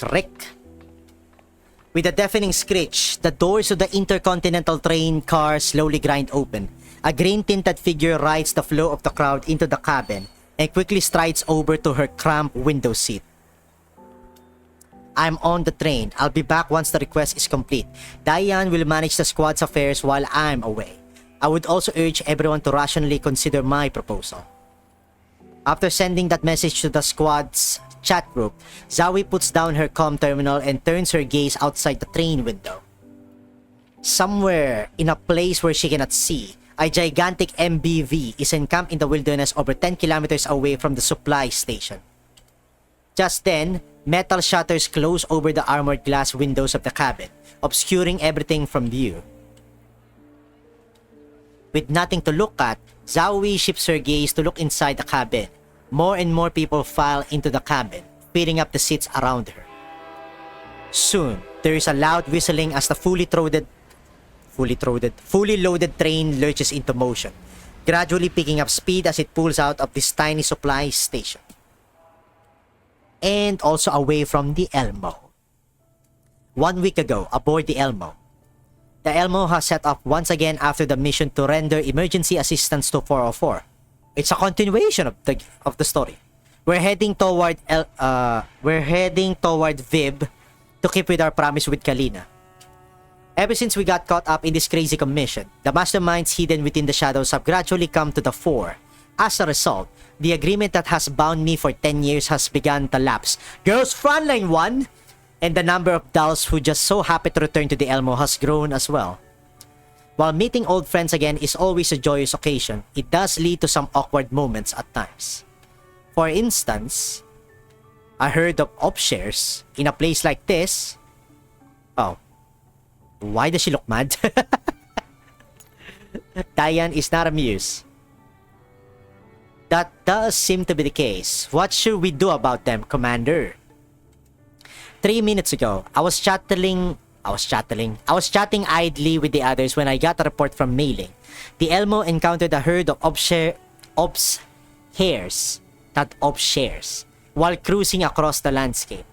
Crick. With a deafening screech, the doors of the intercontinental train car slowly grind open. A green-tinted figure rides the flow of the crowd into the cabin and quickly strides over to her cramped window seat. I'm on the train. I'll be back once the request is complete. Diane will manage the squad's affairs while I'm away. I would also urge everyone to rationally consider my proposal. After sending that message to the squad's chat group, Zoe puts down her comm terminal and turns her gaze outside the train window. Somewhere in a place where she cannot see, a gigantic MBV is encamped in the wilderness over 10 kilometers away from the supply station. Just then, metal shutters close over the armored glass windows of the cabin, obscuring everything from view. With nothing to look at, Zoe shifts her gaze to look inside the cabin. More and more people file into the cabin, filling up the seats around her. Soon, there is a loud whistling as the fully loaded train lurches into motion, gradually picking up speed as it pulls out of this tiny supply station. And also away from the Elmo. 1 week ago, aboard the Elmo, has set off once again after the mission to render emergency assistance to 404. It's a continuation of the story. We're heading toward Vib to keep with our promise with Kalina. Ever since we got caught up in this crazy commission, the masterminds hidden within the shadows have gradually come to the fore. As a result, the agreement that has bound me for 10 years has begun to lapse. Girls, Frontline 1! And the number of dolls who just so happy to return to the Elmo has grown as well. While meeting old friends again is always a joyous occasion, it does lead to some awkward moments at times. For instance, a herd of upshares in a place like this. Oh, why does she look mad? Diane is not amused. That does seem to be the case. What should we do about them, Commander? 3 minutes ago, I was chatting idly with the others when I got a report from Mailing. The Elmo encountered a herd of upshares while cruising across the landscape.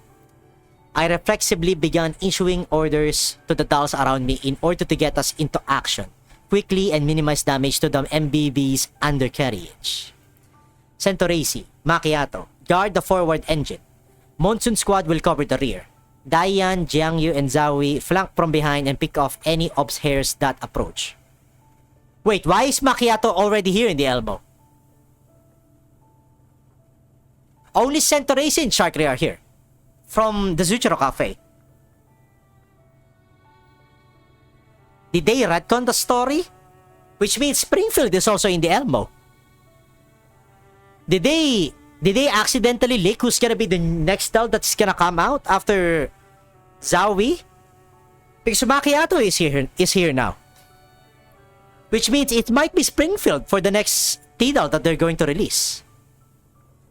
I reflexively began issuing orders to the dolls around me in order to get us into action quickly and minimize damage to the MBB's undercarriage. Centoresi, Macchiato, guard the forward engine. Monsoon Squad will cover the rear. Diane, Jiangyu, and Zoe flank from behind and pick off any ops hairs that approach. Wait, why is Macchiato already here in the Elmo? Only Centoresi and Sharkray are here. From the Zuchiro Cafe. Did they retcon the story? Which means Springfield is also in the Elmo. Did they accidentally leak who's gonna be the next doll that's gonna come out after Zoe? Because Macchiato is here now. Which means it might be Springfield for the next T-doll that they're going to release.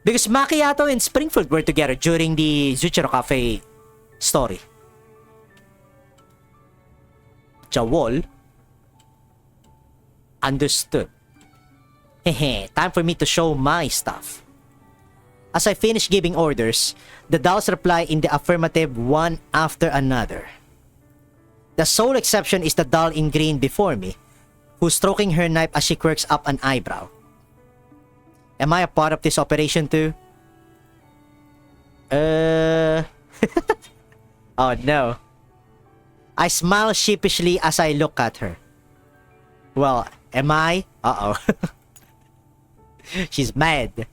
Because Macchiato and Springfield were together during the Zuchiro Cafe story. Jawol. Understood. Hehe, time for me to show my stuff. As I finish giving orders, the dolls reply in the affirmative one after another. The sole exception is the doll in green before me, who's stroking her knife as she quirks up an eyebrow. Am I a part of this operation too? Oh no. I smile sheepishly as I look at her. Well, am I? Uh-oh. She's mad.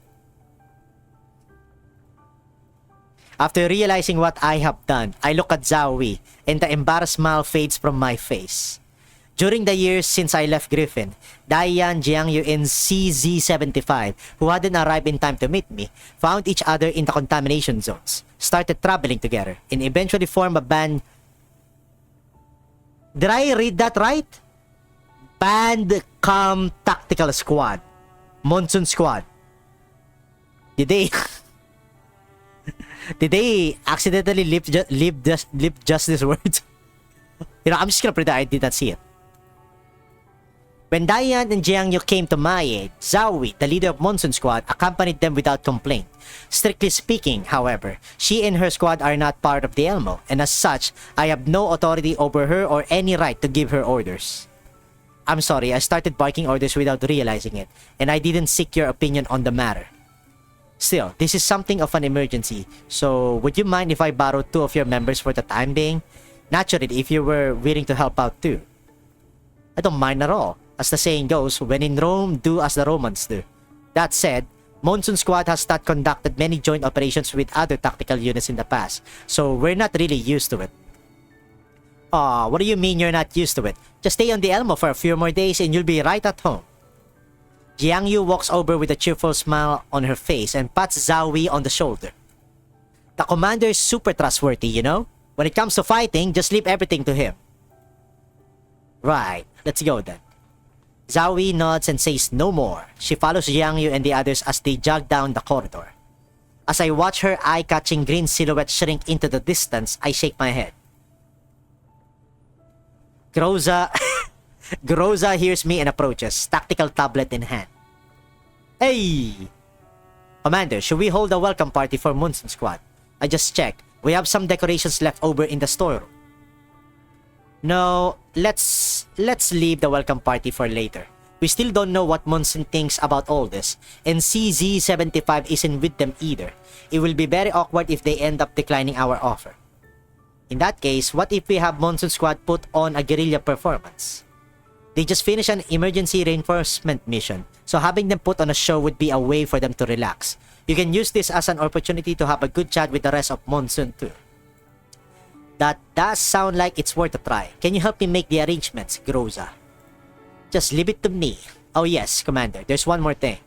After realizing what I have done, I look at Zoe and the embarrassed smile fades from my face. During the years since I left Griffin, Diane, Jiangyu, and CZ-75, who hadn't arrived in time to meet me, found each other in the contamination zones, started traveling together, and eventually formed a band. Did I read that right? Bandcom Tactical Squad. Monsoon Squad. Did they... Did they accidentally leave just these words? You know, I'm just gonna pretend I did not see it. When Diane and Jiangyu came to my aid, Zawi, the leader of Monsoon Squad, accompanied them without complaint. Strictly speaking, however, she and her squad are not part of the Elmo, and as such, I have no authority over her or any right to give her orders. I'm sorry, I started barking orders without realizing it, and I didn't seek your opinion on the matter. Still, this is something of an emergency, so would you mind if I borrow 2 of your members for the time being? Naturally, if you were willing to help out too. I don't mind at all. As the saying goes, when in Rome, do as the Romans do. That said, Monsoon Squad has not conducted many joint operations with other tactical units in the past, so we're not really used to it. Aw, what do you mean you're not used to it? Just stay on the Elmo for a few more days and you'll be right at home. Jiangyu walks over with a cheerful smile on her face and pats Zawi on the shoulder. The commander is super trustworthy, you know? When it comes to fighting, just leave everything to him. Right, let's go then. Zawi nods and says no more. She follows Jiangyu and the others as they jog down the corridor. As I watch her eye-catching green silhouette shrink into the distance, I shake my head. Groza hears me and approaches, tactical tablet in hand. Hey! Commander, should we hold a welcome party for Monsoon Squad? I just checked. We have some decorations left over in the storeroom. No, let's leave the welcome party for later. We still don't know what Monsoon thinks about all this, and CZ-75 isn't with them either. It will be very awkward if they end up declining our offer. In that case, what if we have Monsoon Squad put on a guerrilla performance? They just finished an emergency reinforcement mission, so having them put on a show would be a way for them to relax. You can use this as an opportunity to have a good chat with the rest of Monsoon too. That does sound like it's worth a try. Can you help me make the arrangements, Groza? Just leave it to me. Oh yes, Commander, there's one more thing.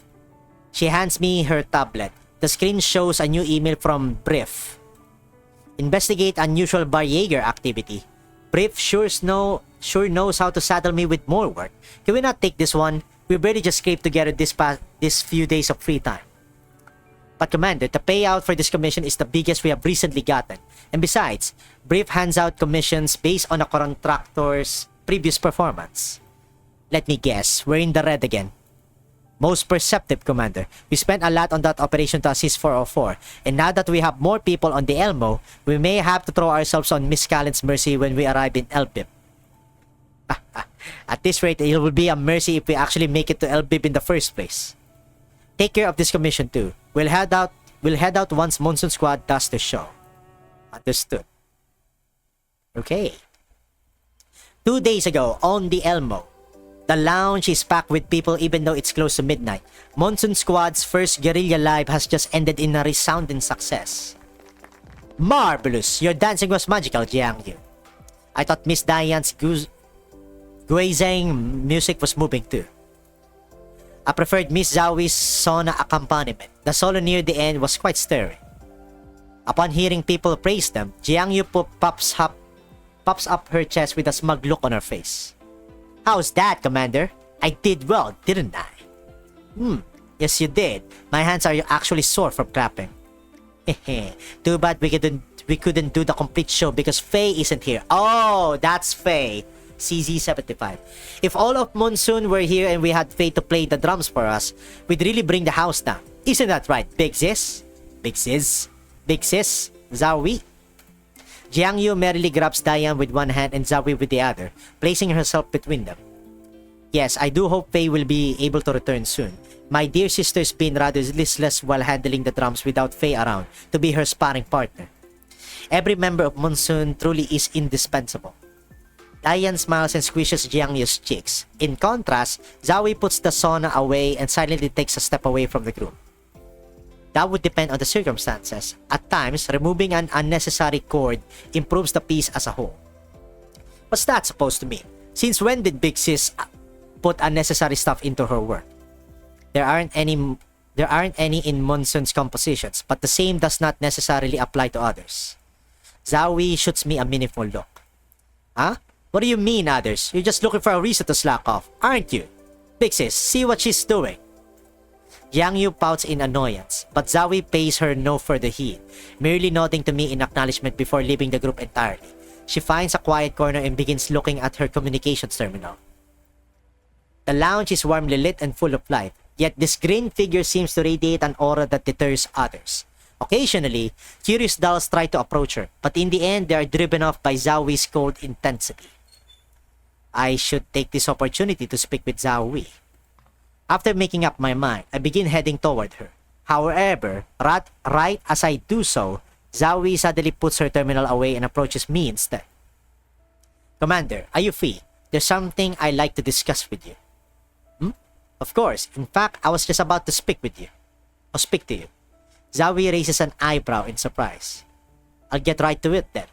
She hands me her tablet. The screen shows a new email from Defh. Investigate unusual Bar Jaeger activity. Defh sure knows how to saddle me with more work. Can we not take this one? We barely just scraped together this few days of free time. But Commander, the payout for this commission is the biggest we have recently gotten. And besides, Defh hands out commissions based on a contractor's previous performance. Let me guess, we're in the red again. Most perceptive, Commander. We spent a lot on that operation to assist 404, and now that we have more people on the Elmo, we may have to throw ourselves on Miss Callan's mercy when we arrive in Elbib. At this rate, it will be a mercy if we actually make it to Elbib in the first place. Take care of this commission too. We'll head out once Monsoon Squad does the show. Understood. Okay. 2 days ago, on the Elmo. The lounge is packed with people even though it's close to midnight. Monsoon Squad's first guerrilla live has just ended in a resounding success. Marvelous! Your dancing was magical, Jiangyu. I thought Miss Diane's Guizhang music was moving too. I preferred Miss Zawi's sauna accompaniment. The solo near the end was quite stirring. Upon hearing people praise them, Jiangyu pops up her chest with a smug look on her face. How's that, Commander? I did well, didn't I? Yes you did. My hands are actually sore from clapping. Too bad we couldn't do the complete show because Faye isn't here. Oh, that's Faye. CZ-75. If all of Monsoon were here and we had Faye to play the drums for us, we'd really bring the house down. Isn't that right, Big Sis? Big Sis? Big Sis? Zawi? Jiangyu merrily grabs Diane with one hand and Zawi with the other, placing herself between them. Yes, I do hope Faye will be able to return soon. My dear sister's been rather listless while handling the drums without Faye around to be her sparring partner. Every member of Monsoon truly is indispensable. Diane smiles and squishes Jiangyu's cheeks. In contrast, Zawi puts the sauna away and silently takes a step away from the group. That would depend on the circumstances. At times, removing an unnecessary cord improves the piece as a whole. What's that supposed to mean? Since when did Big Sis put unnecessary stuff into her work? There aren't any in Monsoon's compositions, but the same does not necessarily apply to others. Zawi shoots me a meaningful look. Huh? What do you mean others? You're just looking for a reason to slack off, aren't you? Big Sis, see what she's doing. Jiangyu pouts in annoyance, but Zawi pays her no further heed, merely nodding to me in acknowledgement before leaving the group entirely. She finds a quiet corner and begins looking at her communications terminal. The lounge is warmly lit and full of light, yet this green figure seems to radiate an aura that deters others. Occasionally, curious dolls try to approach her, but in the end, they are driven off by Zoe's cold intensity. I should take this opportunity to speak with Zoe. After making up my mind, I begin heading toward her. However, right as I do so, Zoe suddenly puts her terminal away and approaches me instead. Commander, are you free? There's something I'd like to discuss with you. Of course. In fact, I was just about to speak with you. Or speak to you. Zoe raises an eyebrow in surprise. I'll get right to it then.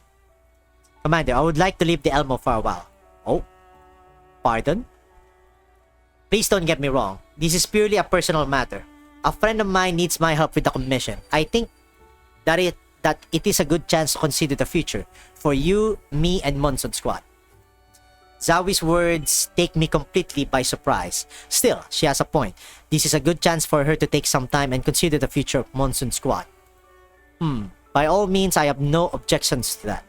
Commander, I would like to leave the Elmo for a while. Oh? Pardon? Please don't get me wrong. This is purely a personal matter. A friend of mine needs my help with the commission. I think that it is a good chance to consider the future for you, me, and Monsoon Squad. Zoe's words take me completely by surprise. Still, she has a point. This is a good chance for her to take some time and consider the future of Monsoon Squad. By all means, I have no objections to that.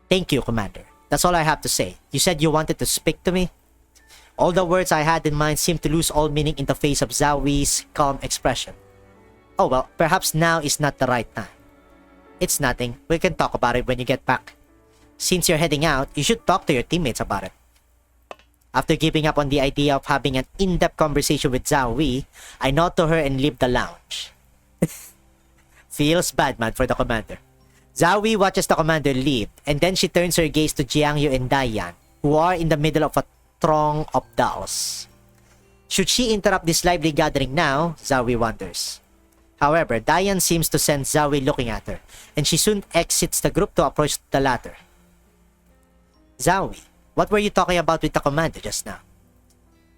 Thank you, Commander. That's all I have to say. You said you wanted to speak to me? All the words I had in mind seemed to lose all meaning in the face of Zoe's calm expression. Oh well, perhaps now is not the right time. It's nothing. We can talk about it when you get back. Since you're heading out, you should talk to your teammates about it. After giving up on the idea of having an in-depth conversation with Zoe, I nod to her and leave the lounge. Feels bad, man, for the commander. Zoe watches the commander leave, and then she turns her gaze to Jiangyu and Diane, who are in the middle of a throng of dolls. Should she interrupt this lively gathering now? Zoe wonders. However, Diane seems to sense Zoe looking at her, and she soon exits the group to approach the latter. Zoe, what were you talking about with the commander just now?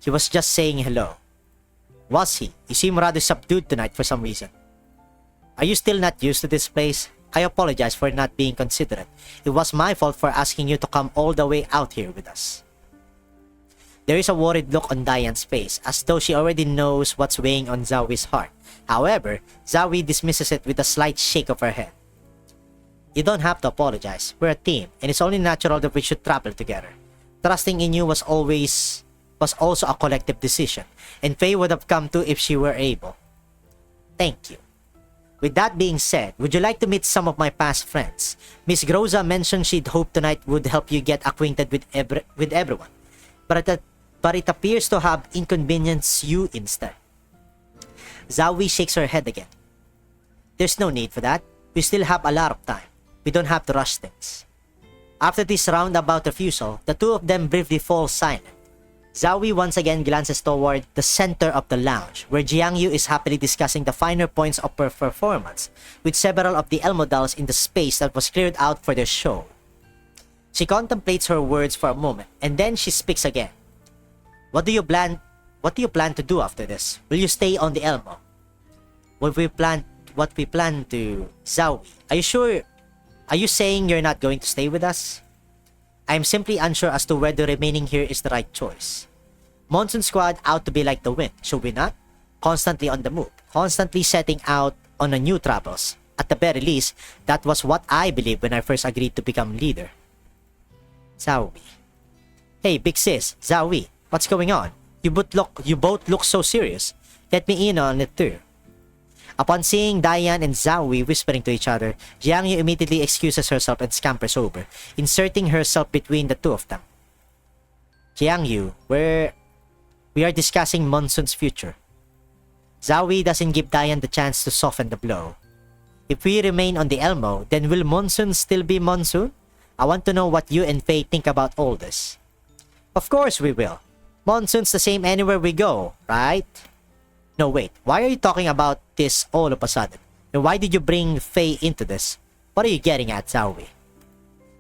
He was just saying hello. Was he? You seem rather subdued tonight for some reason. Are you still not used to this place? I apologize for not being considerate. It was my fault for asking you to come all the way out here with us. There is a worried look on Diane's face, as though she already knows what's weighing on Zoe's heart. However, Zoe dismisses it with a slight shake of her head. You don't have to apologize. We're a team, and it's only natural that we should travel together. Trusting in you was also a collective decision, and Faye would have come too if she were able. Thank you. With that being said, would you like to meet some of my past friends? Miss Groza mentioned she'd hoped tonight would help you get acquainted with everyone, but it appears to have inconvenienced you instead. Zoe shakes her head again. There's no need for that. We still have a lot of time. We don't have to rush things. After this roundabout refusal, the two of them briefly fall silent. Zoe once again glances toward the center of the lounge, where Jiangyu is happily discussing the finer points of her performance with several of the Elmo dolls in the space that was cleared out for their show. She contemplates her words for a moment, and then she speaks again. What do you plan to do after this? Will you stay on the Elmo? What we plan to... Zoe, are you sure? Are you saying you're not going to stay with us? I am simply unsure as to whether remaining here is the right choice. Monsoon Squad out to be like the wind, should we not? Constantly on the move, constantly setting out on a new travels. At the very least, that was what I believed when I first agreed to become leader. Zoe. Hey, big sis, Zoe, what's going on? You both look so serious. Let me in on it too. Upon seeing Diane and Zoe whispering to each other, Jiangyu immediately excuses herself and scampers over, inserting herself between the two of them. Jiangyu, we are discussing Monsoon's future. Zoe doesn't give Diane the chance to soften the blow. If we remain on the Elmo, then will Monsoon still be Monsoon? I want to know what you and Faye think about all this. Of course we will. Monsoon's the same anywhere we go, right? No, wait. Why are you talking about this all of a sudden? And why did you bring Faye into this? What are you getting at, Zoe?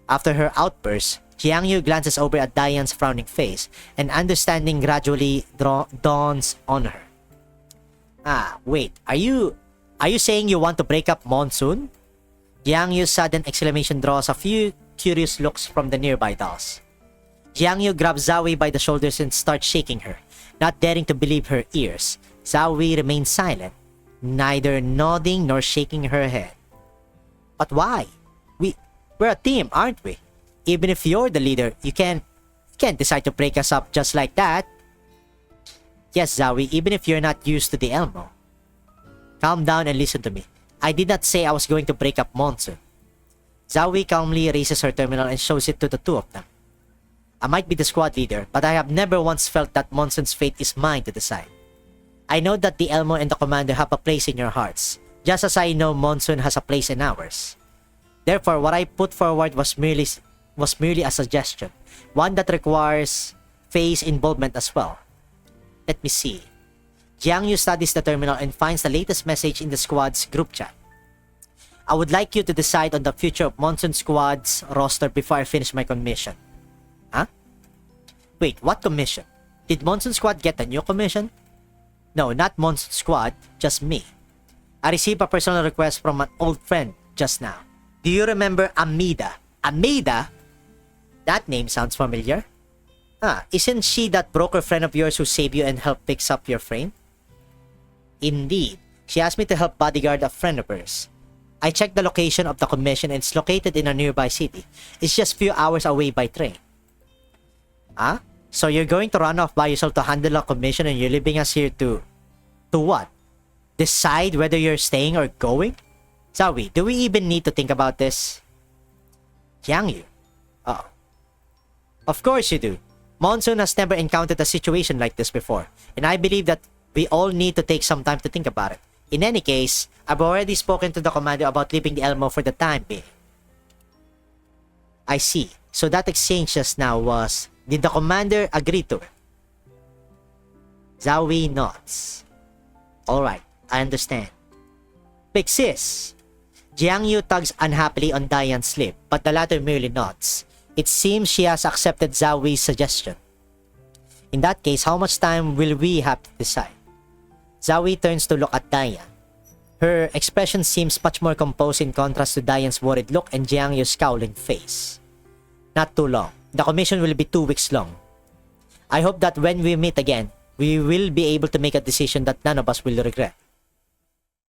After her outburst, Jiangyu glances over at Diane's frowning face, and understanding gradually dawns on her. Ah, wait. Are you saying you want to break up Monsoon? Jiangyu's sudden exclamation draws a few curious looks from the nearby dolls. Jiangyu grabs Zoe by the shoulders and starts shaking her, not daring to believe her ears. Zoe remains silent, neither nodding nor shaking her head. But why? We're a team, aren't we? Even if you're the leader, you can't decide to break us up just like that. Yes, Zoe, even if you're not used to the Elmo. Calm down and listen to me. I did not say I was going to break up Monsoon. Zoe calmly raises her terminal and shows it to the two of them. I might be the squad leader, but I have never once felt that Monsoon's fate is mine to decide. I know that the Elmo and the Commander have a place in your hearts, just as I know Monsoon has a place in ours. Therefore, what I put forward was merely a suggestion, one that requires Faye's involvement as well. Let me see. Jiangyu studies the terminal and finds the latest message in the squad's group chat. I would like you to decide on the future of Monsoon Squad's roster before I finish my commission. Huh? Wait, what commission? Did Monsoon Squad get a new commission? No, not Monsoon Squad, just me. I received a personal request from an old friend just now. Do you remember Amida? Amida? That name sounds familiar. Isn't she that broker friend of yours who saved you and helped fix up your frame? Indeed. She asked me to help bodyguard a friend of hers. I checked the location of the commission and it's located in a nearby city. It's just a few hours away by train. So you're going to run off by yourself to handle a commission and you're leaving us here to... To what? Decide whether you're staying or going? Zoe, do we even need to think about this? Jiangyu. Oh. Of course you do. Monsoon has never encountered a situation like this before, and I believe that we all need to take some time to think about it. In any case, I've already spoken to the commander about leaving the Elmo for the time being. I see. So that exchange just now was... Did the commander agree to it? Zoe nods. Alright, I understand. Big sis. Jiangyu tugs unhappily on Diane's sleeve, but the latter merely nods. It seems she has accepted Zoe's suggestion. In that case, how much time will we have to decide? Zoe turns to look at Diane. Her expression seems much more composed in contrast to Diane's worried look and Jiangyu's scowling face. Not too long. The commission will be 2 weeks long. I hope that when we meet again, we will be able to make a decision that none of us will regret.